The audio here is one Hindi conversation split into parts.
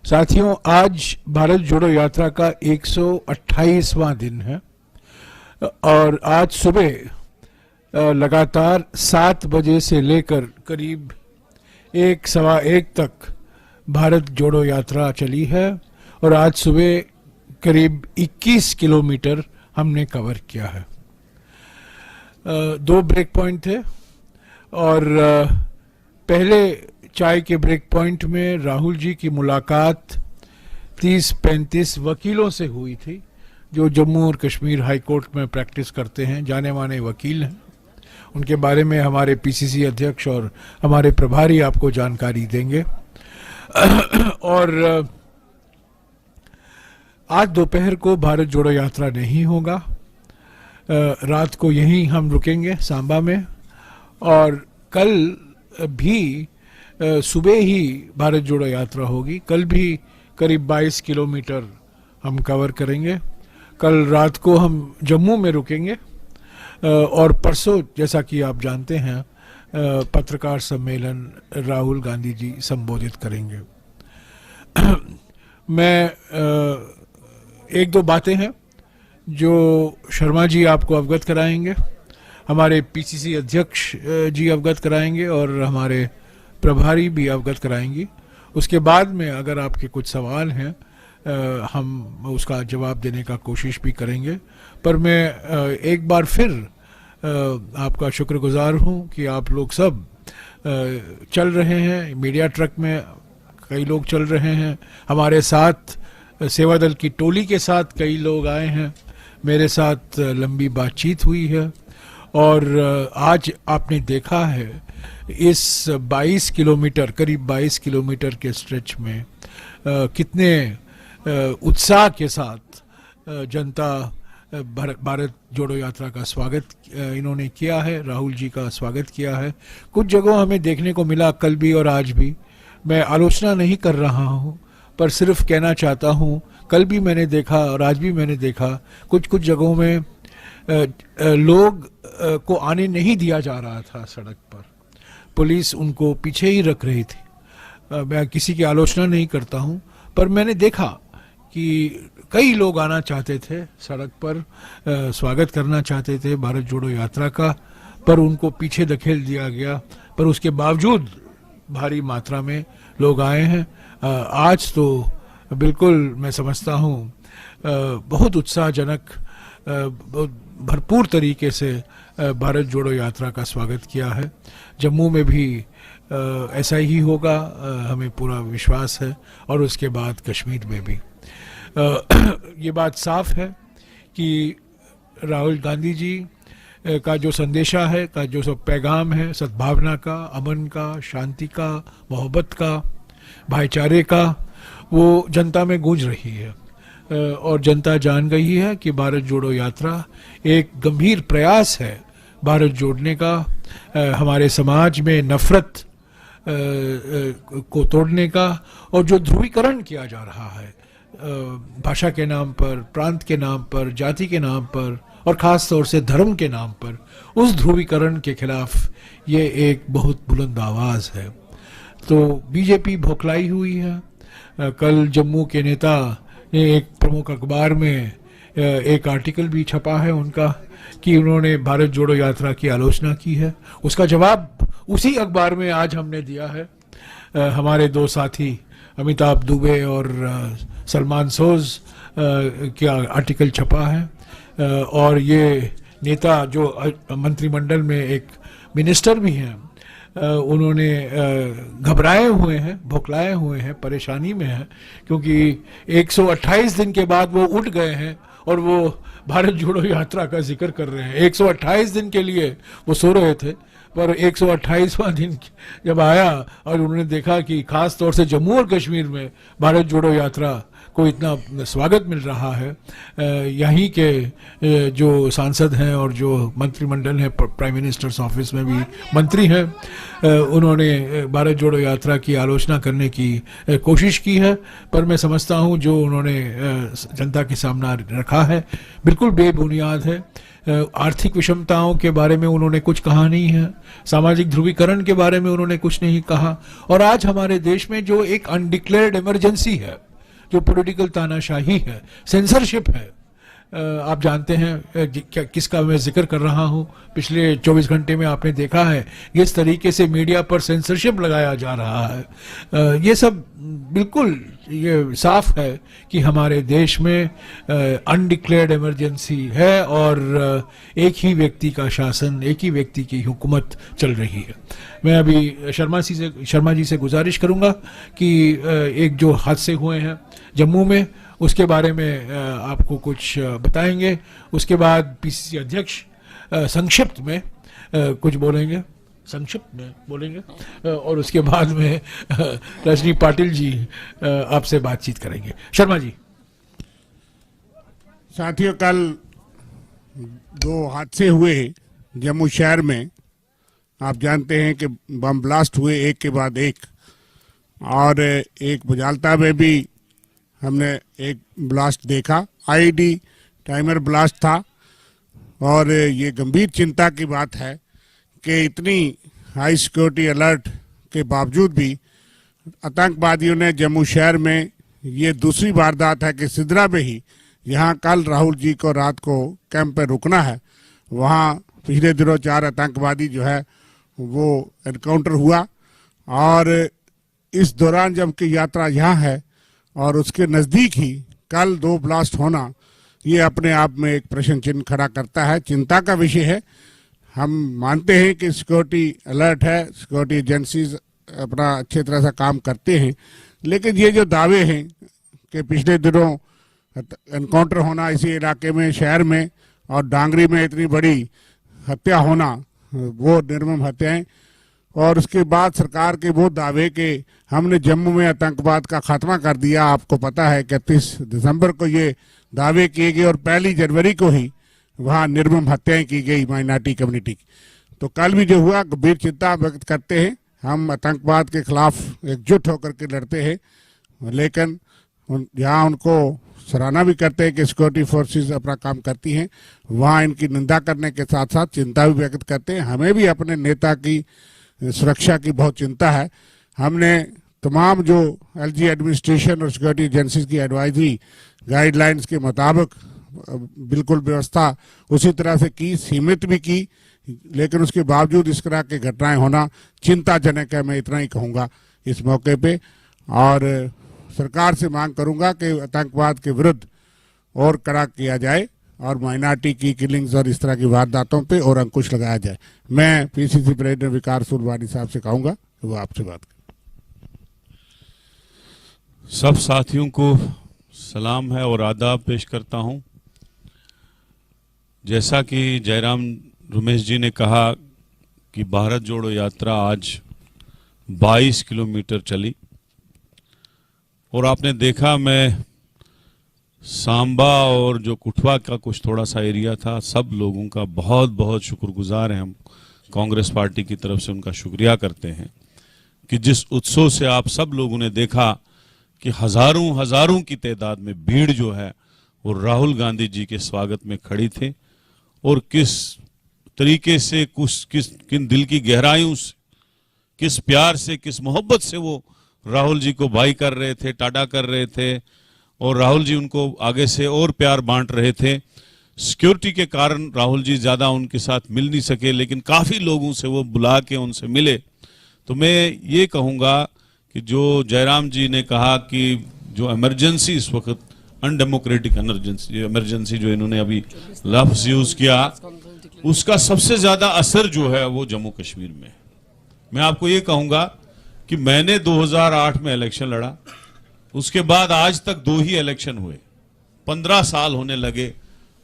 साथियों, आज भारत जोड़ो यात्रा का 128वां दिन है और आज सुबह लगातार 7 बजे से लेकर करीब 1 सवा 1 तक भारत जोड़ो यात्रा चली है और आज सुबह करीब 21 किलोमीटर हमने कवर किया है। 2 ब्रेक पॉइंट थे और पहले चाय के ब्रेक पॉइंट में राहुल जी की मुलाकात 30-35 वकीलों से हुई थी जो जम्मू और कश्मीर हाई कोर्ट में प्रैक्टिस करते हैं, जाने माने वकील हैं। उनके बारे में हमारे पीसीसी अध्यक्ष और हमारे प्रभारी आपको जानकारी देंगे। और आज दोपहर को भारत जोड़ो यात्रा नहीं होगा, रात को यहीं हम रुकेंगे सांबा में और कल भी सुबह ही भारत जोड़ो यात्रा होगी। कल भी करीब 22 किलोमीटर हम कवर करेंगे। कल रात को हम जम्मू में रुकेंगे और परसों जैसा कि आप जानते हैं पत्रकार सम्मेलन राहुल गांधी जी संबोधित करेंगे। मैं 1-2 बातें हैं जो शर्मा जी आपको अवगत कराएंगे, हमारे पीसीसी अध्यक्ष जी अवगत कराएंगे और हमारे प्रभारी भी अवगत कराएंगी। उसके बाद में अगर आपके कुछ सवाल हैं हम उसका जवाब देने का कोशिश भी करेंगे। पर मैं एक बार फिर आपका शुक्रगुजार हूं कि आप लोग सब चल रहे हैं। मीडिया ट्रक में कई लोग चल रहे हैं, हमारे साथ सेवा दल की टोली के साथ कई लोग आए हैं, मेरे साथ लंबी बातचीत हुई है और आज आपने देखा है इस 22 किलोमीटर करीब 22 किलोमीटर के स्ट्रेच में कितने उत्साह के साथ जनता भारत जोड़ो यात्रा का स्वागत इन्होंने किया है, राहुल जी का स्वागत किया है। कुछ जगहों हमें देखने को मिला कल भी और आज भी। मैं आलोचना नहीं कर रहा हूँ पर सिर्फ कहना चाहता हूँ, कल भी मैंने देखा और आज भी मैंने देखा कुछ जगहों में लोग को आने नहीं दिया जा रहा था सड़क पर, पुलिस उनको पीछे ही रख रही थी। मैं किसी की आलोचना नहीं करता हूं पर मैंने देखा कि कई लोग आना चाहते थे सड़क पर, स्वागत करना चाहते थे भारत जोड़ो यात्रा का, पर उनको पीछे धकेल दिया गया। पर उसके बावजूद भारी मात्रा में लोग आए हैं। आज तो बिल्कुल मैं समझता हूं बहुत उत्साहजनक भरपूर तरीके से भारत जोड़ो यात्रा का स्वागत किया है। जम्मू में भी ऐसा ही होगा, हमें पूरा विश्वास है और उसके बाद कश्मीर में भी। ये बात साफ है कि राहुल गांधी जी का जो संदेशा है, का जो सब पैगाम है सद्भावना का, अमन का, शांति का, मोहब्बत का, भाईचारे का, वो जनता में गूंज रही है और जनता जान गई है कि भारत जोड़ो यात्रा एक गंभीर प्रयास है भारत जोड़ने का, हमारे समाज में नफरत को तोड़ने का। और जो ध्रुवीकरण किया जा रहा है भाषा के नाम पर, प्रांत के नाम पर, जाति के नाम पर और ख़ास तौर से धर्म के नाम पर, उस ध्रुवीकरण के खिलाफ ये एक बहुत बुलंद आवाज़ है। तो बीजेपी भौखलाई हुई है। कल जम्मू के नेता ने एक प्रमुख अखबार में एक आर्टिकल भी छपा है उनका कि उन्होंने भारत जोड़ो यात्रा की आलोचना की है। उसका जवाब उसी अखबार में आज हमने दिया है। हमारे 2 साथी अमिताभ दुबे और सलमान सोज का आर्टिकल छपा है और ये नेता जो मंत्रिमंडल में एक मिनिस्टर भी हैं, उन्होंने घबराए हुए हैं, भौखलाए हुए हैं, परेशानी में हैं क्योंकि 128 दिन के बाद वो उठ गए हैं और वो भारत जोड़ो यात्रा का जिक्र कर रहे हैं। 128 दिन के लिए वो सो रहे थे पर 128वां दिन जब आया और उन्होंने देखा कि खास तौर से जम्मू और कश्मीर में भारत जोड़ो यात्रा को इतना स्वागत मिल रहा है, यहीं के जो सांसद हैं और जो मंत्रिमंडल है, प्राइम मिनिस्टर्स ऑफिस में भी मंत्री हैं, उन्होंने भारत जोड़ो यात्रा की आलोचना करने की कोशिश की है। पर मैं समझता हूं जो उन्होंने जनता के सामने रखा है बिल्कुल बेबुनियाद है। आर्थिक विषमताओं के बारे में उन्होंने कुछ कहा नहीं है, सामाजिक ध्रुवीकरण के बारे में उन्होंने कुछ नहीं कहा। और आज हमारे देश में जो एक अनडिक्लेयर्ड इमरजेंसी है, जो पॉलिटिकल तानाशाही है, सेंसरशिप है, आप जानते हैं किसका मैं जिक्र कर रहा हूं। पिछले 24 घंटे में आपने देखा है किस तरीके से मीडिया पर सेंसरशिप लगाया जा रहा है। ये सब बिल्कुल ये साफ है कि हमारे देश में अनडिक्लेयर्ड इमरजेंसी है और एक ही व्यक्ति का शासन, एक ही व्यक्ति की हुकूमत चल रही है। मैं अभी शर्मा जी से गुजारिश करूंगा कि एक जो हादसे हुए हैं जम्मू में, उसके बारे में आपको कुछ बताएंगे। उसके बाद पीसीसी अध्यक्ष संक्षिप्त में कुछ बोलेंगे, और उसके बाद में रजनी पाटिल जी आपसे बातचीत करेंगे। शर्मा जी। साथियों, कल 2 हादसे हुए जम्मू शहर में। आप जानते हैं कि बम ब्लास्ट हुए एक के बाद एक, और एक बुजालता में भी हमने एक ब्लास्ट देखा। आईडी टाइमर ब्लास्ट था, और ये गंभीर चिंता की बात है कि इतनी हाई सिक्योरिटी अलर्ट के बावजूद भी आतंकवादियों ने जम्मू शहर में, ये दूसरी वारदात है कि सिद्रा में ही, यहाँ कल राहुल जी को रात को कैंप पे रुकना है, वहाँ पिछले दिनों 4 आतंकवादी जो है वो एनकाउंटर हुआ। और इस दौरान जबकि यात्रा यहाँ है और उसके नज़दीक ही कल 2 ब्लास्ट होना, ये अपने आप में एक प्रश्न चिन्ह खड़ा करता है, चिंता का विषय है। हम मानते हैं कि सिक्योरिटी अलर्ट है, सिक्योरिटी एजेंसीज अपना अच्छी तरह से काम करते हैं, लेकिन ये जो दावे हैं कि पिछले दिनों एनकाउंटर होना इसी इलाके में, शहर में, और डांगरी में इतनी बड़ी हत्या होना, वो निर्मम हत्याएं, और उसके बाद सरकार के वो दावे कि हमने जम्मू में आतंकवाद का खात्मा कर दिया। आपको पता है 31 दिसंबर को ये दावे किए गए और 1 जनवरी को ही वहाँ निर्मम हत्याएं की गई माइनॉरिटी कम्युनिटी की। तो कल भी जो हुआ, गंभीर चिंता व्यक्त करते हैं। हम आतंकवाद के खिलाफ एकजुट होकर के लड़ते हैं, लेकिन यहाँ उनको सराहना भी करते हैं कि सिक्योरिटी फोर्सेस अपना काम करती हैं, वहाँ इनकी निंदा करने के साथ साथ चिंता भी व्यक्त करते हैं। हमें भी अपने नेता की सुरक्षा की बहुत चिंता है। हमने तमाम जो एलजी एडमिनिस्ट्रेशन और सिक्योरिटी एजेंसीज की एडवाइजरी गाइडलाइंस के मुताबिक बिल्कुल व्यवस्था उसी तरह से की, सीमित भी की, लेकिन उसके बावजूद इस तरह की घटनाएं होना चिंताजनक है। मैं इतना ही कहूँगा इस मौके पे, और सरकार से मांग करूँगा कि आतंकवाद के विरुद्ध और कड़ा किया जाए और माइनॉरिटी की किलिंग्स और इस तरह की वारदातों पे और अंकुश लगाया जाए। मैं पीसीसी प्रेसिडेंट विकार सुरवानी साहब से कहूँगा कि वो आपसे बात करें। सब साथियों को सलाम है और आदाब पेश करता हूं। जैसा कि जयराम रमेश जी ने कहा कि भारत जोड़ो यात्रा आज 22 किलोमीटर चली, और आपने देखा मैं सांबा और जो कुठवा का कुछ थोड़ा सा एरिया था, सब लोगों का बहुत बहुत शुक्रगुजार हैं। हम कांग्रेस पार्टी की तरफ से उनका शुक्रिया करते हैं कि जिस उत्सव से आप सब लोगों ने देखा कि हजारों की तादाद में भीड़ जो है वो राहुल गांधी जी के स्वागत में खड़ी थे, और किस तरीके से किन दिल की गहराइयों से, किस प्यार से, किस मोहब्बत से वो राहुल जी को भाई कर रहे थे, टाटा कर रहे थे, और राहुल जी उनको आगे से और प्यार बांट रहे थे। सिक्योरिटी के कारण राहुल जी ज्यादा उनके साथ मिल नहीं सके, लेकिन काफी लोगों से वो बुला के उनसे मिले। तो मैं ये कहूँगा कि जो जयराम जी ने कहा कि जो इमरजेंसी इस वक्त अनडेमोक्रेटिक इमरजेंसी जो इन्होंने अभी लफ्ज यूज किया, उसका सबसे ज्यादा असर जो है वो जम्मू कश्मीर में। मैं आपको ये कहूँगा कि मैंने 2008 में इलेक्शन लड़ा, उसके बाद आज तक 2 ही इलेक्शन हुए, 15 साल होने लगे,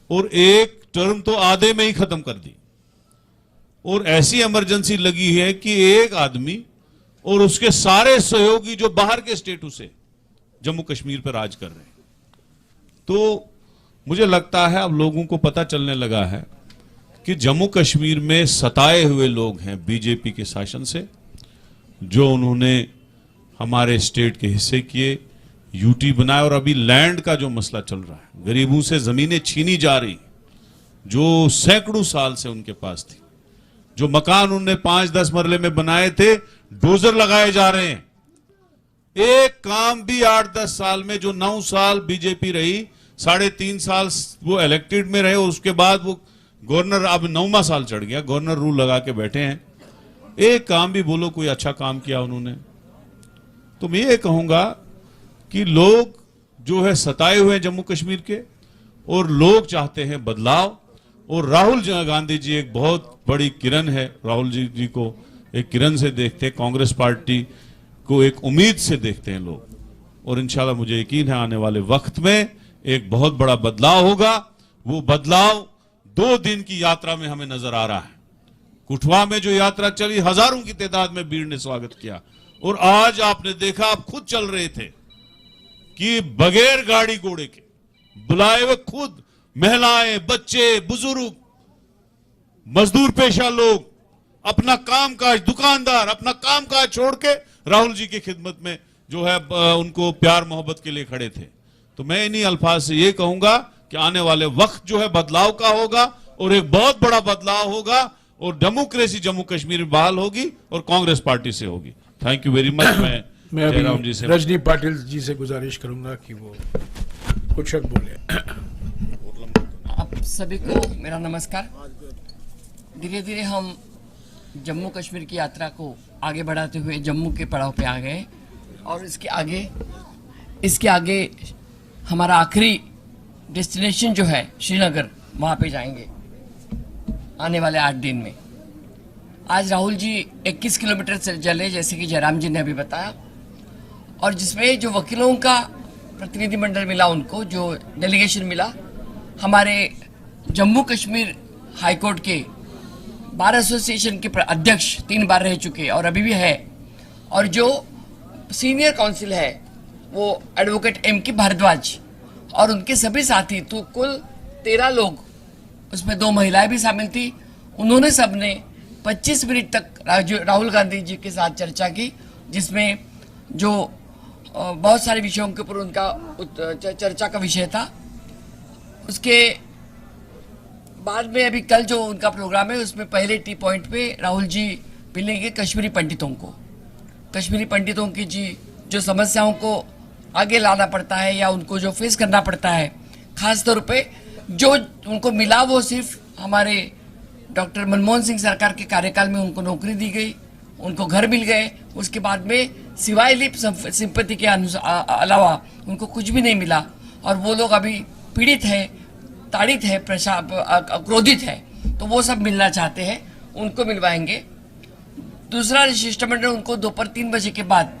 और एक टर्म तो आधे में ही खत्म कर दी, और ऐसी इमरजेंसी लगी है कि एक आदमी और उसके सारे सहयोगी जो बाहर के स्टेटों से जम्मू कश्मीर पर राज कर रहे हैं। तो मुझे लगता है अब लोगों को पता चलने लगा है कि जम्मू कश्मीर में सताए हुए लोग हैं बीजेपी के शासन से, जो उन्होंने हमारे स्टेट के हिस्से किए, यूटी बनाए, और अभी लैंड का जो मसला चल रहा है, गरीबों से जमीनें छीनी जा रही, जो सैकड़ों साल से उनके पास थी। जो मकान उन्होंने 5-10 मरले में बनाए थे, डोजर लगाए जा रहे हैं। एक काम भी 8-10 साल में, जो 9 साल बीजेपी रही, 3.5 साल वो इलेक्टेड में रहे और उसके बाद वो गवर्नर, अब 9वां साल चढ़ गया, गवर्नर रूल लगा के बैठे हैं। एक काम भी बोलो कोई अच्छा काम किया उन्होंने? तो मैं ये कहूंगा कि लोग जो है सताए हुए हैं जम्मू कश्मीर के, और लोग चाहते हैं बदलाव। और राहुल गांधी जी एक बहुत बड़ी किरण है। राहुल जी को एक किरण से देखते हैं, कांग्रेस पार्टी को एक उम्मीद से देखते हैं लोग। और इंशाल्लाह मुझे यकीन है आने वाले वक्त में एक बहुत बड़ा बदलाव होगा। वो बदलाव 2 दिन की यात्रा में हमें नजर आ रहा है। कुठवा में जो यात्रा चली, हजारों की तादाद में भीड़ ने स्वागत किया। और आज आपने देखा, आप खुद चल रहे थे कि बगैर गाड़ी घोड़े के बुलाए हुए खुद महिलाएं, बच्चे, बुजुर्ग, मजदूर पेशा लोग अपना कामकाज, दुकानदार अपना कामकाज छोड़ के राहुल जी की खिदमत में जो है उनको प्यार मोहब्बत के लिए खड़े थे। तो मैं इन्हीं अल्फाज से ये कहूंगा कि आने वाले वक्त जो है बदलाव का होगा, और एक बहुत बड़ा बदलाव होगा, और डेमोक्रेसी जम्मू कश्मीर में बहाल होगी और कांग्रेस पार्टी से होगी। Thank you very much. मैं जयराम जी से, रजनी पाटिल जी से गुजारिश करूंगा कि वो कुछ शब्द बोले। आप सभी को मेरा नमस्कार। धीरे धीरे हम जम्मू कश्मीर की यात्रा को आगे बढ़ाते हुए जम्मू के पड़ाव पे आ गए, और इसके आगे हमारा आखिरी डेस्टिनेशन जो है श्रीनगर, वहाँ पे जाएंगे आने वाले 8 दिन में। आज राहुल जी 21 किलोमीटर से चले, जैसे कि जयराम जी ने अभी बताया, और जिसमें जो वकीलों का प्रतिनिधिमंडल मिला, उनको जो डेलीगेशन मिला, हमारे जम्मू कश्मीर हाई कोर्ट के बार एसोसिएशन के अध्यक्ष 3 बार रह चुके और अभी भी है, और जो सीनियर काउंसिल है वो एडवोकेट M.K. भारद्वाज और उनके सभी साथी, तो कुल 13 लोग, उसमें 2 महिलाएं भी शामिल थी। उन्होंने सबने 25 मिनट तक राहुल गांधी जी के साथ चर्चा की, जिसमें जो बहुत सारे विषयों के ऊपर उनका चर्चा का विषय था। उसके बाद में अभी कल जो उनका प्रोग्राम है, उसमें पहले टी पॉइंट पे राहुल जी मिलेंगे कश्मीरी पंडितों को। कश्मीरी पंडितों की जो समस्याओं को आगे लाना पड़ता है या उनको जो फेस करना पड़ता है, खास तौर पे जो उनको मिला वो सिर्फ हमारे डॉक्टर मनमोहन सिंह सरकार के कार्यकाल में उनको नौकरी दी गई, उनको घर मिल गए, उसके बाद में सिवाय लिप सिंपत्ति के अलावा उनको कुछ भी नहीं मिला, और वो लोग अभी पीड़ित है, ताड़ित है, क्रोधित है। तो वो सब मिलना चाहते हैं, उनको मिलवाएंगे। दूसरा शिष्टमंडल उनको दोपहर 3 बजे के बाद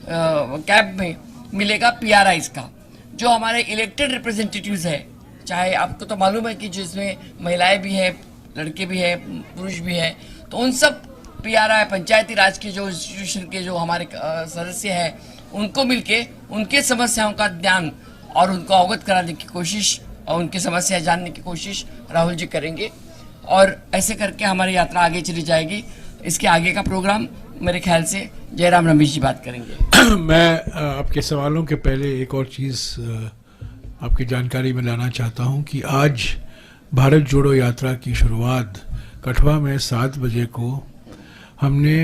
कैंप में मिलेगा PRIs का, जो हमारे इलेक्टेड रिप्रेजेंटेटिव्स है। चाहे आपको तो मालूम है कि जिसमें महिलाएं भी है, लड़के भी है, पुरुष भी है, तो उन सब PRI पंचायती राज के जो इंस्टीट्यूशन के जो हमारे सदस्य हैं, उनको मिलके उनके समस्याओं का ध्यान और उनको अवगत कराने की कोशिश और उनकी समस्या जानने की कोशिश राहुल जी करेंगे, और ऐसे करके हमारी यात्रा आगे चली जाएगी। इसके आगे का प्रोग्राम मेरे ख्याल से जयराम रमेश जी बात करेंगे। मैं आपके सवालों के पहले एक और चीज़ आपकी जानकारी में लाना चाहता हूं कि आज भारत जोड़ो यात्रा की शुरुआत कठवा में 7 बजे को हमने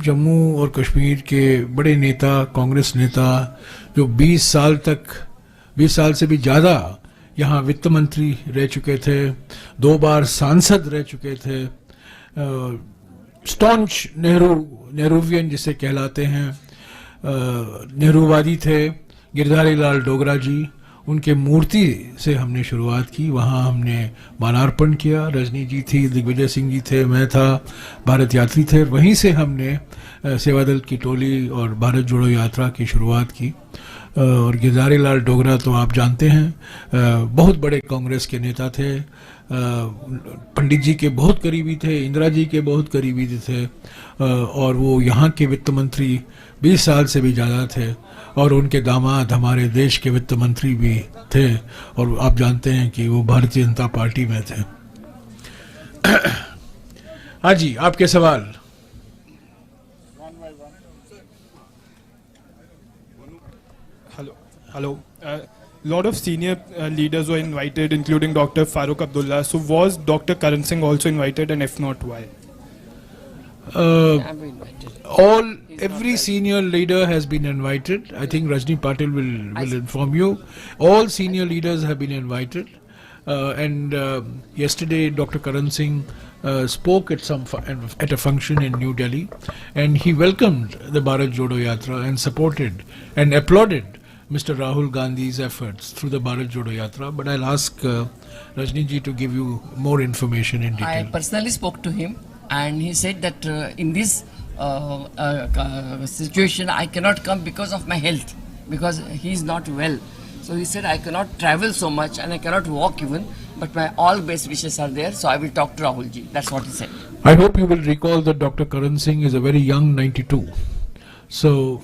जम्मू और कश्मीर के बड़े नेता, कांग्रेस नेता, जो 20 साल से भी ज़्यादा यहाँ वित्त मंत्री रह चुके थे, 2 बार सांसद रह चुके थे, स्टॉन्च नेहरूवियन जिसे कहलाते हैं, नेहरूवादी थे, गिरधारी लाल डोगरा जी, उनके मूर्ति से हमने शुरुआत की। वहाँ हमने मालार्पण किया। रजनी जी थी, दिग्विजय सिंह जी थे, मैं था, भारत यात्री थे। वहीं से हमने सेवादल की टोली और भारत जोड़ो यात्रा की शुरुआत की। और गिरधारी लाल डोगरा तो आप जानते हैं, बहुत बड़े कांग्रेस के नेता थे, पंडित जी के बहुत करीबी थे, इंदिरा जी के बहुत करीबी थे, और वो यहाँ के वित्त मंत्री 20 साल से भी ज़्यादा थे, और उनके दामाद हमारे देश के वित्त मंत्री भी थे, और आप जानते हैं कि वो भारतीय जनता पार्टी में थे। हाँ जी, आपके सवाल। Hello, lot of senior leaders were invited, including Dr. Farooq Abdullah. So was Dr. Karan Singh also invited, and if not, why? I'm invited. Every senior leader has been invited. I think Rajni Patil will inform you. All senior leaders have been invited. And yesterday Dr. Karan Singh spoke at a function in New Delhi, and he welcomed the Bharat Jodo Yatra and supported and applauded Mr. Rahul Gandhi's efforts through the Bharat Jodo Yatra. But I'll ask Rajni ji to give you more information in I detail. personally spoke to him, and he said that in this situation I cannot come because of my health, because he is not well. So he said I cannot travel so much and I cannot walk even, but my all best wishes are there, so I will talk to Rahul ji. That's what he said. I hope you will recall that Dr. Karan Singh is a very young 92. So,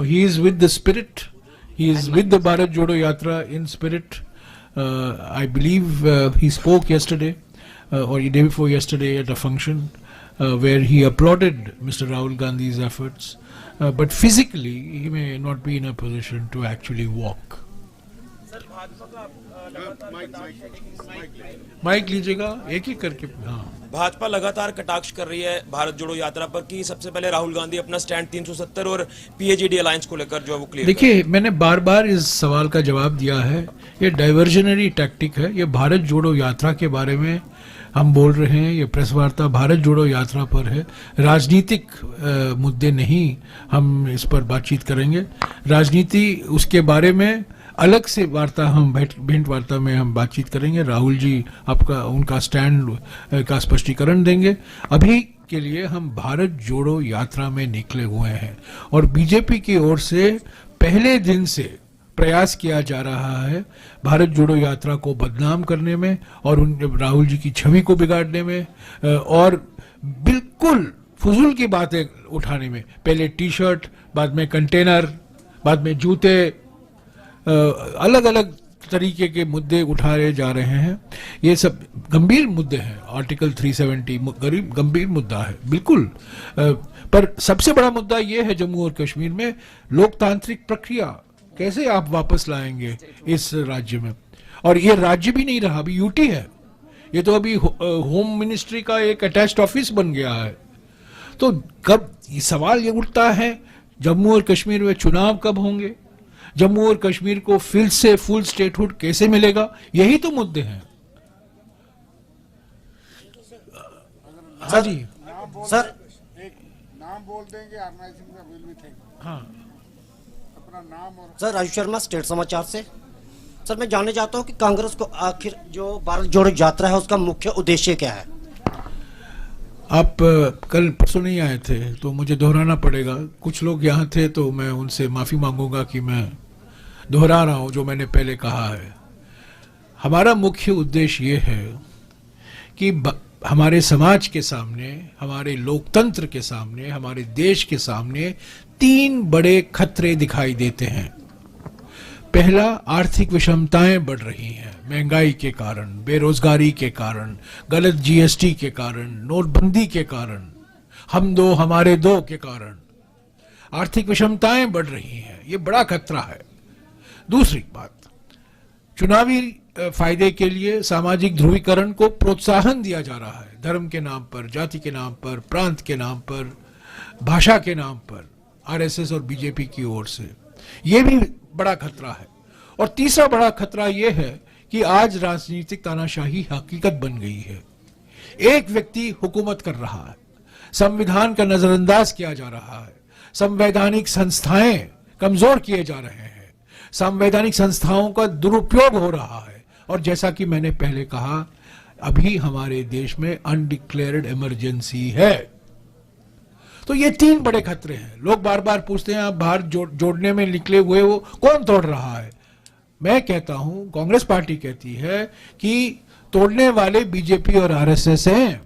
he is with the spirit. He is with the Bharat Jodo Yatra in spirit. I believe he spoke yesterday or the day before yesterday at a function where he applauded Mr. Rahul Gandhi's efforts. But physically, he may not be in a position to actually walk. Mic लीजिएगा एक एक करके. हाँ, भाजपा लगातार कटाक्ष कर रही है भारत जोड़ो यात्रा पर कि सबसे पहले राहुल गांधी अपना स्टैंड 370 और पीएचडी अलायंस को लेकर जो है वो क्लियर. देखिए, मैंने बार बार इस सवाल का जवाब दिया है. ये डाइवर्जनरी टैक्टिक है. ये भारत जोड़ो यात्रा के बारे में हम बोल रहे हैं. ये प्रेस वार्ता भारत जोड़ो यात्रा पर है. राजनीतिक मुद्दे नहीं हम इस पर बातचीत करेंगे. राजनीति उसके बारे में अलग से वार्ता हम भेंट वार्ता में हम बातचीत करेंगे. राहुल जी उनका स्टैंड का स्पष्टीकरण देंगे. अभी के लिए हम भारत जोड़ो यात्रा में निकले हुए हैं और बीजेपी की ओर से पहले दिन से प्रयास किया जा रहा है भारत जोड़ो यात्रा को बदनाम करने में और राहुल जी की छवि को बिगाड़ने में और बिल्कुल फजूल की बातें उठाने में. पहले टी शर्ट, बाद में कंटेनर, बाद में जूते, अलग अलग तरीके के मुद्दे उठाए जा रहे हैं. ये सब गंभीर मुद्दे हैं. आर्टिकल 370 गंभीर मुद्दा है बिल्कुल. पर सबसे बड़ा मुद्दा ये है जम्मू और कश्मीर में लोकतांत्रिक प्रक्रिया कैसे आप वापस लाएंगे इस राज्य में. और ये राज्य भी नहीं रहा, अभी यूटी है. ये तो अभी होम मिनिस्ट्री का एक अटैच्ड ऑफिस बन गया है. तो कब ये सवाल ये उठता है जम्मू और कश्मीर में चुनाव कब होंगे, जम्मू और कश्मीर को फिर से फुल स्टेटहुड कैसे मिलेगा. यही तो मुद्दे हैं. हाँ जी सर, एक नाम बोल देंगे ऑर्गेनाइजेशन का विल बी थिंक. हाँ अपना नाम और सर, राजू शर्मा, स्टेट समाचार से. सर, मैं जानना चाहता हूं कि कांग्रेस को आखिर जो भारत जोड़ो यात्रा है उसका मुख्य उद्देश्य क्या है. आप कल परसों नहीं आए थे तो मुझे दोहराना पड़ेगा. कुछ लोग यहाँ थे तो मैं उनसे माफी मांगूंगा कि मैं दोहरा रहा हूं जो मैंने पहले कहा है. हमारा मुख्य उद्देश्य ये है कि हमारे समाज के सामने, हमारे लोकतंत्र के सामने, हमारे देश के सामने 3 बड़े खतरे दिखाई देते हैं. पहला, आर्थिक विषमताएं बढ़ रही हैं महंगाई के कारण, बेरोजगारी के कारण, गलत जीएसटी के कारण, नोटबंदी के कारण, हम दो हमारे दो के कारण आर्थिक विषमताएं बढ़ रही हैं. ये बड़ा खतरा है. दूसरी बात, चुनावी फायदे के लिए सामाजिक ध्रुवीकरण को प्रोत्साहन दिया जा रहा है. धर्म के नाम पर, जाति के नाम पर, प्रांत के नाम पर, भाषा के नाम पर, आरएसएस और बीजेपी की ओर से. यह भी बड़ा खतरा है. और तीसरा बड़ा खतरा यह है कि आज राजनीतिक तानाशाही हकीकत बन गई है. एक व्यक्ति हुकूमत कर रहा है, संविधान का नजरअंदाज किया जा रहा है, संवैधानिक संस्थाएं कमजोर किए जा रहे हैं, संवैधानिक संस्थाओं का दुरुपयोग हो रहा है. और जैसा कि मैंने पहले कहा, अभी हमारे देश में अनडिक्लेयर्ड इमरजेंसी है. तो ये 3 बड़े खतरे हैं. लोग बार बार पूछते हैं आप भारत जोड़ने में निकले हुए हो, कौन तोड़ रहा है. मैं कहता हूं, कांग्रेस पार्टी कहती है कि तोड़ने वाले बीजेपी और आरएसएस हैं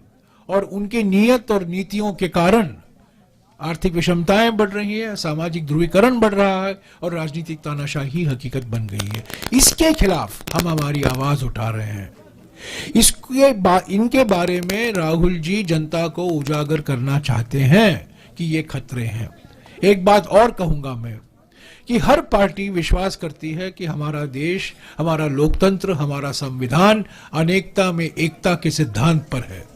और उनकी नीयत और नीतियों के कारण आर्थिक विषमताएं बढ़ रही है, सामाजिक ध्रुवीकरण बढ़ रहा है और राजनीतिक तानाशाही हकीकत बन गई है. इसके खिलाफ हम हमारी आवाज उठा रहे हैं. इनके बारे में राहुल जी जनता को उजागर करना चाहते हैं कि ये खतरे हैं. एक बात और कहूंगा मैं कि हर पार्टी विश्वास करती है कि हमारा देश, हमारा लोकतंत्र, हमारा संविधान अनेकता में एकता के सिद्धांत पर है।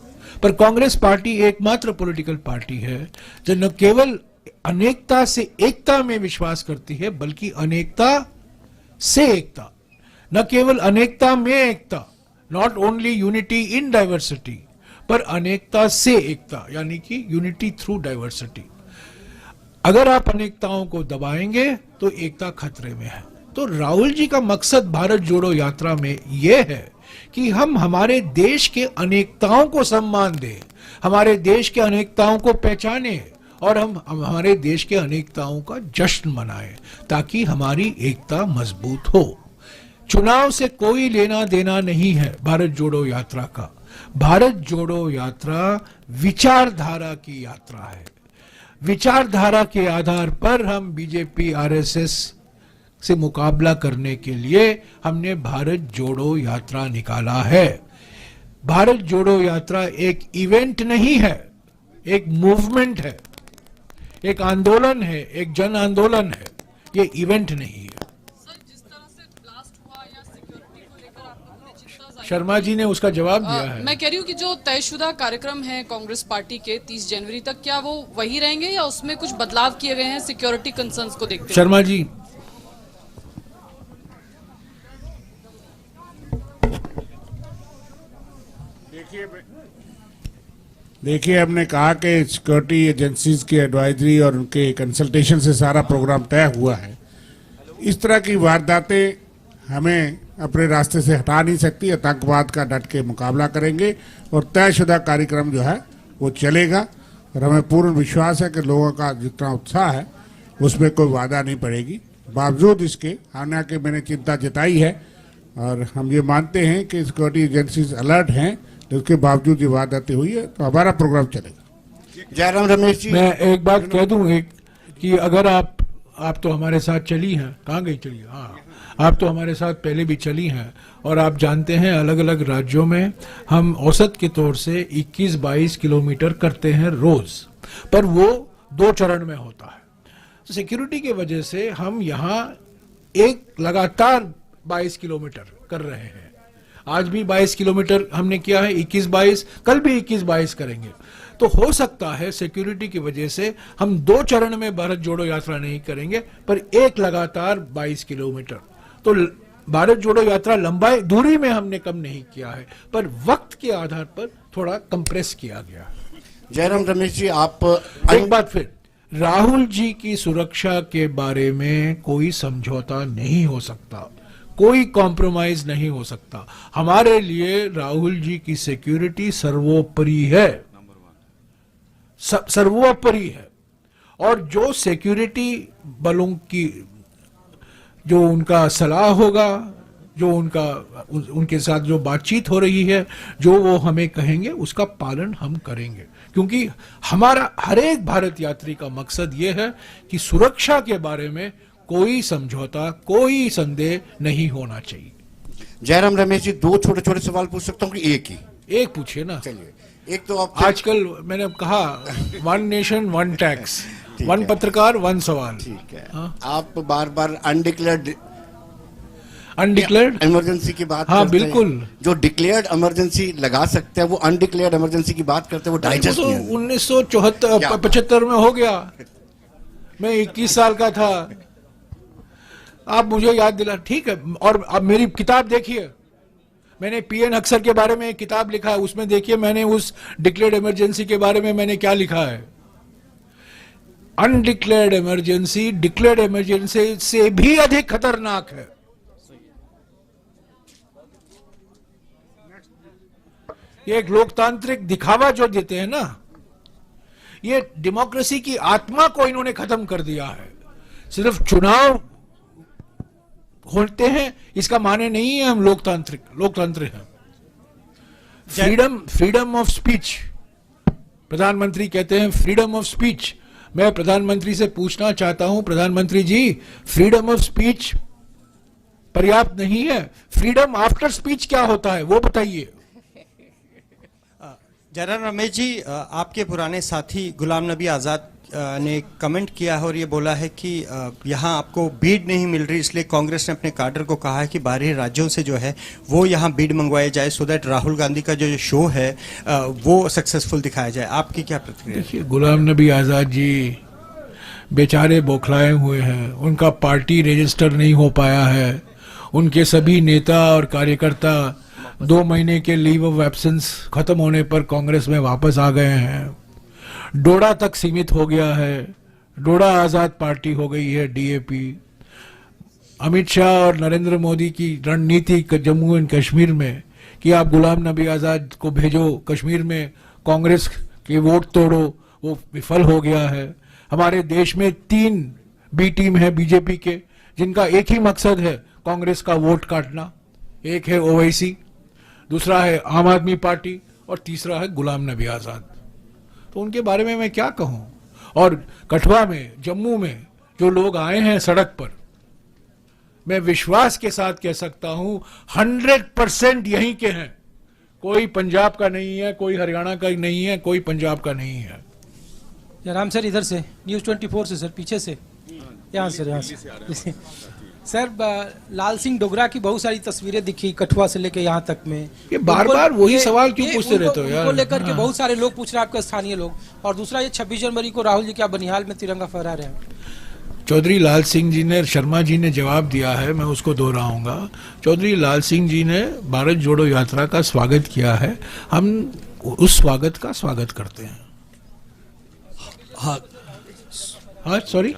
पर कांग्रेस पार्टी एकमात्र पॉलिटिकल पार्टी है जो न केवल अनेकता से एकता में विश्वास करती है, बल्कि अनेकता से एकता, न केवल अनेकता में एकता, not only unity in diversity, पर अनेकता से एकता, यानी कि यूनिटी थ्रू डाइवर्सिटी। अगर आप अनेकताओं को दबाएंगे तो एकता खतरे में है। तो राहुल जी का मकसद भारत जोड़ो यात्रा में यह है कि हम हमारे देश के अनेकताओं को सम्मान दें, हमारे देश के अनेकताओं को पहचाने और हम हमारे देश के अनेकताओं का जश्न मनाएं, ताकि हमारी एकता मजबूत हो। चुनाव से कोई लेना देना नहीं है भारत जोड़ो यात्रा का। भारत जोड़ो यात्रा विचारधारा की यात्रा है। विचारधारा के आधार पर हम बीजेपी आरएसएस से मुकाबला करने के लिए हमने भारत जोड़ो यात्रा निकाला है। भारत जोड़ो यात्रा एक इवेंट नहीं है, एक मूवमेंट है, एक आंदोलन है, एक जन आंदोलन है, ये इवेंट नहीं है। शर्मा जी ने उसका जवाब दिया है। मैं कह रही हूँ कि जो तयशुदा कार्यक्रम है कांग्रेस पार्टी के 30 जनवरी तक, क्या वो वही रहेंगे या उसमें कुछ बदलाव किए गए हैं सिक्योरिटी कंसर्न्स को देखते हुए? शर्मा जी, देखिए हमने कहा कि सिक्योरिटी एजेंसीज की एडवाइजरी और उनके कंसल्टेशन से सारा प्रोग्राम तय हुआ है। इस तरह की वारदातें हमें अपने रास्ते से हटा नहीं सकती। आतंकवाद का डट के मुकाबला करेंगे और तयशुदा कार्यक्रम जो है वो चलेगा और हमें पूर्ण विश्वास है कि लोगों का जितना उत्साह है उसमें कोई बाधा नहीं पड़ेगी। बावजूद इसके आने के मैंने चिंता जताई है और हम ये मानते हैं कि सिक्योरिटी एजेंसीज अलर्ट हैं, उसके बावजूद ये वारदातें हुई है तो हमारा प्रोग्राम चलेगा। जयराम रमेश जी, मैं एक बात कह दूं कि अगर आप तो हमारे साथ चली हैं, कहाँ गई चली? हाँ, आप तो हमारे साथ पहले भी चली हैं और आप जानते हैं अलग अलग राज्यों में हम औसत के तौर से 21-22 किलोमीटर करते हैं रोज, पर वो 2 चरण में होता है। तो सिक्योरिटी की वजह से हम यहाँ एक लगातार 22 किलोमीटर कर रहे हैं। आज भी 22 किलोमीटर हमने किया है, 21-22, कल भी 21-22 करेंगे। तो हो सकता है सिक्योरिटी की वजह से हम 2 चरण में भारत जोड़ो यात्रा नहीं करेंगे, पर एक लगातार 22 किलोमीटर। तो भारत जोड़ो यात्रा लंबाई दूरी में हमने कम नहीं किया है, पर वक्त के आधार पर थोड़ा कंप्रेस किया गया। जयराम रमेश जी, आप एक बात फिर, राहुल जी की सुरक्षा के बारे में कोई समझौता नहीं हो सकता, कोई कॉम्प्रोमाइज नहीं हो सकता। हमारे लिए राहुल जी की सिक्योरिटी सर्वोपरि है, सर्वोपरि है। और जो सिक्योरिटी बलों की जो उनका सलाह होगा, जो उनके साथ जो बातचीत हो रही है, जो वो हमें कहेंगे उसका पालन हम करेंगे, क्योंकि हमारा हर एक भारत यात्री का मकसद ये है कि सुरक्षा के बारे में कोई समझौता, कोई संदेह नहीं होना चाहिए। जयराम रमेश जी, 2 छोटे छोटे सवाल पूछ सकता हूँ कि एक ही? एक पूछिए ना। चलिए, एक तो आप आजकल मैंने कहा 1 नेशन 1 टैक्स, 1 पत्रकार 1 सवाल। ठीक है। हाँ? आप बार बार अनडिक्लेयर्ड इमरजेंसी की बात हाँ, करते हैं। बिल्कुल। जो डिक्लेयर्ड इमरजेंसी लगा सकते हैं वो अनडिक्लेयर्ड इमरजेंसी की बात करते हैं, वो डाइजेस्ट तो नहीं है। 1975 में हो गया, मैं 21 साल का था, आप मुझे याद दिला, ठीक है। और अब मेरी किताब देखिए, मैंने पीएन अक्सर के बारे में एक किताब लिखा है, उसमें देखिए मैंने उस डिक्लेयर्ड इमरजेंसी के बारे में मैंने क्या लिखा है। अनडिक्लेयर्ड इमरजेंसी डिक्लेयर्ड इमरजेंसी से भी अधिक खतरनाक है। ये एक लोकतांत्रिक दिखावा जो देते हैं ना, ये डेमोक्रेसी की आत्मा को इन्होंने खत्म कर दिया है। सिर्फ चुनाव होते हैं इसका माने नहीं है हम लोकतंत्र हैं। फ्रीडम ऑफ स्पीच, प्रधानमंत्री कहते हैं फ्रीडम ऑफ स्पीच। मैं प्रधानमंत्री से पूछना चाहता हूं, प्रधानमंत्री जी, फ्रीडम ऑफ स्पीच पर्याप्त नहीं है, फ्रीडम आफ्टर स्पीच क्या होता है वो बताइए। जयराम रमेश जी, आपके पुराने साथी गुलाम नबी आज़ाद ने कमेंट किया है और ये बोला है कि यहाँ आपको बीड नहीं मिल रही, इसलिए कांग्रेस ने अपने काडर को कहा है कि बाहरी राज्यों से जो है वो यहाँ बीड मंगवाए जाए, सो दैट राहुल गांधी का जो शो है वो सक्सेसफुल दिखाया जाए। आपकी क्या प्रतिक्रिया? देखिए, गुलाम नबी आज़ाद जी बेचारे बौखलाए हुए हैं, उनका पार्टी रजिस्टर नहीं हो पाया है, उनके सभी नेता और कार्यकर्ता 2 महीने के लीव ऑफ एब्सेंस खत्म होने पर कांग्रेस में वापस आ गए हैं। डोडा तक सीमित हो गया है, डोडा आजाद पार्टी हो गई है डीएपी। अमित शाह और नरेंद्र मोदी की रणनीति जम्मू एंड कश्मीर में कि आप गुलाम नबी आजाद को भेजो कश्मीर में, कांग्रेस के वोट तोड़ो, वो विफल हो गया है। हमारे देश में 3 बी टीम है बीजेपी के, जिनका एक ही मकसद है कांग्रेस का वोट काटना। एक है ओवैसी, दूसरा है आम आदमी पार्टी और तीसरा है गुलाम नबी आजाद। तो उनके बारे में मैं क्या कहूं। और कठुआ में, जम्मू में जो लोग आए हैं सड़क पर, मैं विश्वास के साथ कह सकता हूं 100% यहीं के हैं। कोई पंजाब का नहीं है, कोई हरियाणा का नहीं है, कोई पंजाब का नहीं है। राम सर इधर से, न्यूज़ 24 से सर, पीछे से, यहाँ से, यहाँ से। सर, लाल सिंह डोगरा की बहुत सारी तस्वीरें दिखी कठुआ से लेके यहाँ तक में। ये बार-बार वही सवाल क्यों पूछते रहते हो यार? उनको लेकर के बहुत सारे लोग पूछ रहे हैं, आपके स्थानीय लोग। और दूसरा, ये 26 जनवरी को राहुल जी क्या बनिहाल में तिरंगा फहरा रहे हैं? चौधरी लाल सिंह जी ने, शर्मा जी ने जवाब दिया है, मैं उसको दोहराऊंगा। चौधरी लाल सिंह जी ने भारत जोड़ो यात्रा का स्वागत किया है, हम उस स्वागत का स्वागत करते हैं। हाँ सॉरी,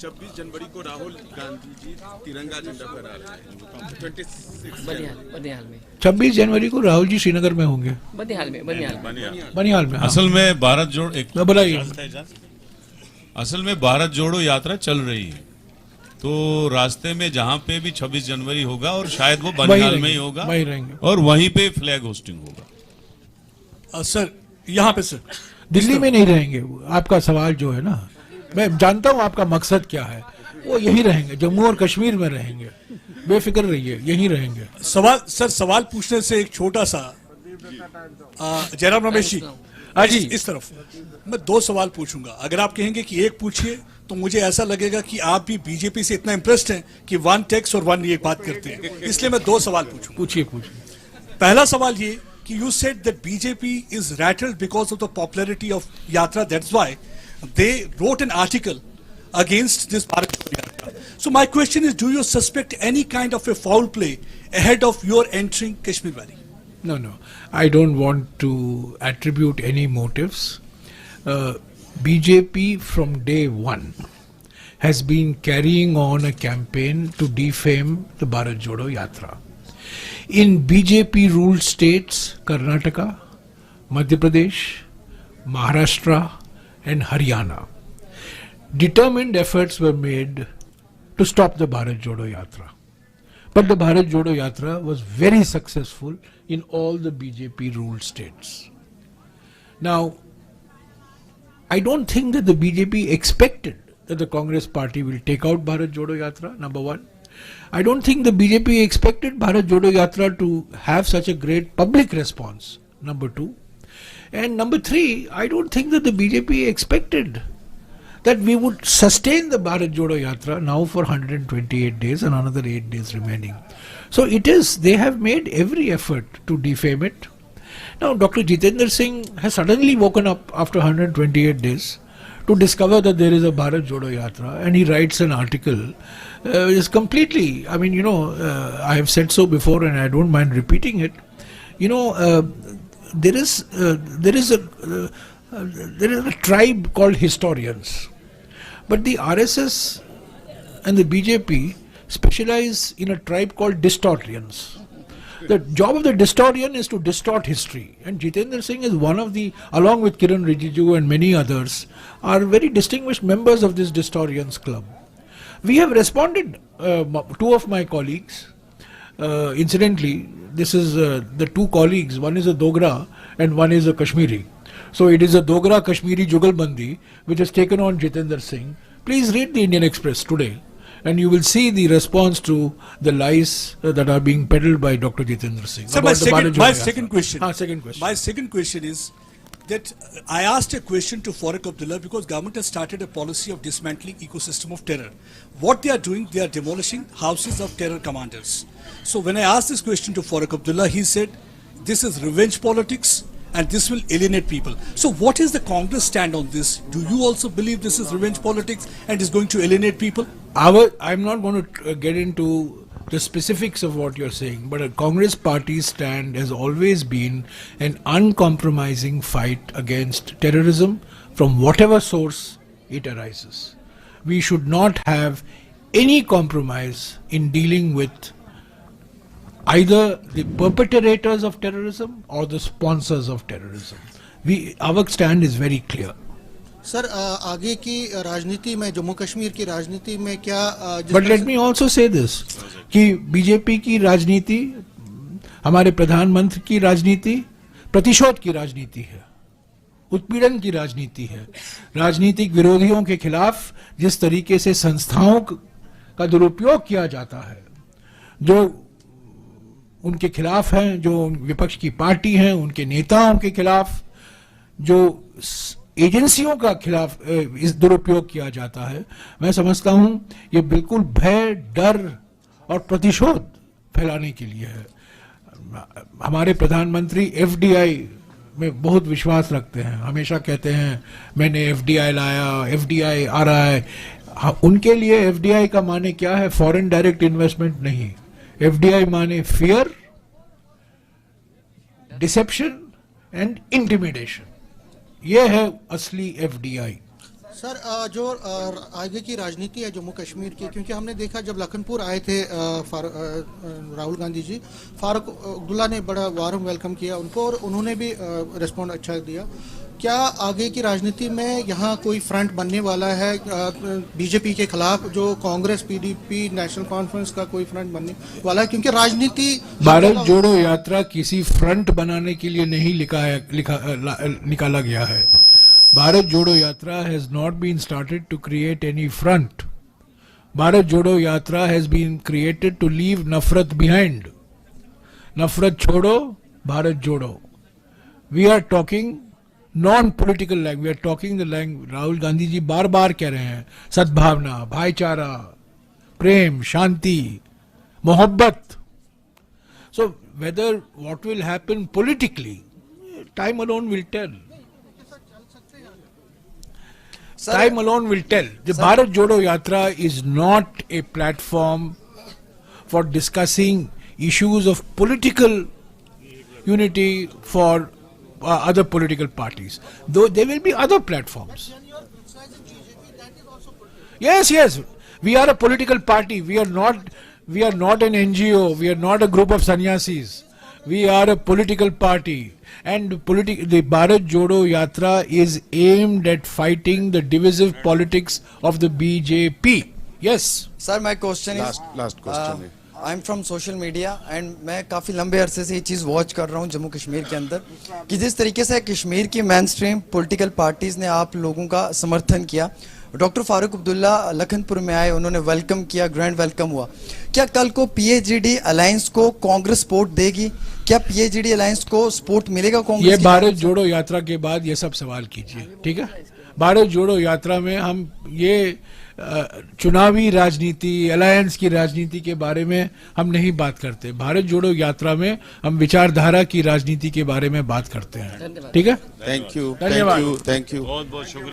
26 जनवरी को राहुल गांधी जी तिरंगा झंडा फहरा रहे हैं। बनिहाल में 26 जनवरी को राहुल जी श्रीनगर में होंगे, बनिहाल में। असल में भारत जोड़ो असल में भारत जोड़ो यात्रा चल रही है, तो रास्ते में जहां पे भी 26 जनवरी होगा और शायद वो बनिहाल में ही होगा, वहीं रहेंगे और वहीं पे फ्लैग होस्टिंग होगा। सर यहाँ पे, सर दिल्ली में नहीं रहेंगे। आपका सवाल जो है ना, मैं जानता हूं आपका मकसद क्या है, वो यही रहेंगे, जम्मू और कश्मीर में रहेंगे, बेफिक्र रहिए, यही रहेंगे। सवाल पूछने से एक छोटा सा, जयराम रमेश जी, आज इस तरफ मैं 2 सवाल पूछूंगा। अगर आप कहेंगे कि एक पूछिए तो मुझे ऐसा लगेगा कि आप भी बीजेपी से इतना इंप्रेस्ड हैं कि 1 टेक्स्ट और 1 ये बात करते हैं, इसलिए मैं 2 सवाल पूछूंगा। पूछिए। पहला सवाल ये कि you said that BJP is rattled because of the popularity of Yatra. That's why they wrote an article against this Bharat Jodo Yatra. So my question is, do you suspect any kind of a foul play ahead of your entering Kashmir Valley? No, I don't want to attribute any motives. BJP from day one has been carrying on a campaign to defame the Bharat Jodo Yatra. In BJP ruled states, Karnataka, Madhya Pradesh, Maharashtra and Haryana, determined efforts were made to stop the Bharat Jodo Yatra. But the Bharat Jodo Yatra was very successful in all the BJP ruled states. Now, I don't think that the BJP expected that the Congress party will take out Bharat Jodo Yatra, number one. I don't think the BJP expected Bharat Jodo Yatra to have such a great public response, number 2. And number 3, I don't think that the BJP expected that we would sustain the Bharat Jodo Yatra now for 128 days and another 8 days remaining. So they have made every effort to defame it. Now Dr. Jitendra Singh has suddenly woken up after 128 days to discover that there is a Bharat Jodo Yatra, and he writes an article. Is completely, I mean, I have said so before and I don't mind repeating it. There is a tribe called historians, but the RSS and the BJP specialize in a tribe called distortians. The job of the distortion is to distort history, and Jitendra Singh is one of the, along with Kiran Rijiju and many others, are very distinguished members of this distortions club. We have responded, 2 of my colleagues, incidentally, this is the 2 colleagues, one is a Dogra and one is a Kashmiri. So it is a Dogra Kashmiri Jugalbandi which has taken on Jitendra Singh. Please read the Indian Express today and you will see the response to the lies that are being peddled by Dr. Jitendra Singh. So my second question. Second question. My second question is, that I asked a question to Farooq Abdullah because government has started a policy of dismantling ecosystem of terror. What they are doing, they are demolishing houses of terror commanders. So when I asked this question to Farooq Abdullah, he said, this is revenge politics and this will alienate people. So what is the Congress stand on this? Do you also believe this is revenge politics and is going to alienate people? I'm not going to get into the specifics of what you're saying, but a Congress party's stand has always been an uncompromising fight against terrorism from whatever source it arises. We should not have any compromise in dealing with either the perpetrators of terrorism or the sponsors of terrorism. Our stand is very clear. Sir आगे की राजनीति में जम्मू कश्मीर की राजनीति में क्या but let me also say this कि बीजेपी की राजनीति, हमारे प्रधानमंत्री की राजनीति प्रतिशोध की राजनीति है, उत्पीड़न की राजनीति है। राजनीतिक विरोधियों के खिलाफ जिस तरीके से संस्थाओं का दुरुपयोग किया जाता है, जो उनके खिलाफ हैं, जो विपक्ष की पार्टी हैं, उनके नेताओं के खिलाफ जो एजेंसियों का खिलाफ इस दुरुपयोग किया जाता है, मैं समझता हूं ये बिल्कुल भय, डर और प्रतिशोध फैलाने के लिए है। हमारे प्रधानमंत्री एफडीआई में बहुत विश्वास रखते हैं, हमेशा कहते हैं मैंने एफडीआई लाया, एफडीआई आ रहा है। उनके लिए एफडीआई का माने क्या है? फॉरेन डायरेक्ट इन्वेस्टमेंट नहीं, एफडीआई माने फियर, डिसेप्शन एंड इंटिमिडेशन। ये है असली एफडीआई। सर जो आगे की राजनीति है जम्मू कश्मीर की, क्योंकि हमने देखा जब लखनपुर आए थे राहुल गांधी जी, फारूक अब्दुल्ला ने बड़ा वार्म वेलकम किया उनको और उन्होंने भी रिस्पॉन्ड अच्छा दिया। क्या आगे की राजनीति में यहाँ कोई फ्रंट बनने वाला है बीजेपी के खिलाफ, जो कांग्रेस, पीडीपी, नेशनल कॉन्फ्रेंस का कोई फ्रंट बनने वाला है? क्योंकि राजनीति भारत जोड़ो यात्रा किसी फ्रंट बनाने के लिए नहीं निकाला गया है। Bharat Jodo Yatra has not been started to create any front. Bharat Jodo Yatra has been created to leave nafrat behind. नफरत छोड़ो, भारत जोड़ो। We are talking non political language, we are talking the language. Rahul Gandhi ji बार बार कह रहे हैं सद्भावना, भाईचारा, प्रेम, शांति, मोहब्बत। So whether what will happen politically, time alone will tell. Time alone will tell. The Bharat Jodo Yatra is not a platform for discussing issues of political unity for other political parties. Though there will be other platforms. Yes. We are a political party. We are not an NGO. We are not a group of sannyasis. We are a political party. And the Bharat Jodo Yatra is aimed at fighting the divisive politics of the BJP. Yes. Sir, my question last question. I'm from social media and मैं काफ़ी लंबे अरसे से ये चीज़ वॉच कर रहा हूँ जम्मू कश्मीर के अंदर कि जिस तरीके से कश्मीर की मेन स्ट्रीम पॉलिटिकल पार्टीज़ ने आप लोगों का समर्थन किया। डॉक्टर फारूक अब्दुल्ला लखनपुर में आए, उन्होंने वेलकम किया, ग्रैंड वेलकम हुआ। क्या कल को पीएचडी अलायंस को कांग्रेस सपोर्ट देगी? क्या पीएचडी अलायंस को सपोर्ट मिलेगा कांग्रेस? ये भारत जोड़ो यात्रा के बाद ये सब सवाल कीजिए, ठीक है? भारत जोड़ो यात्रा में हम ये चुनावी राजनीति, अलायंस की राजनीति के बारे में हम नहीं बात करते। भारत जोड़ो यात्रा में हम विचारधारा की राजनीति के बारे में बात करते हैं, ठीक है? थैंक यू, धन्यवाद। Thank you. बहुत बहुत शुक्रिया।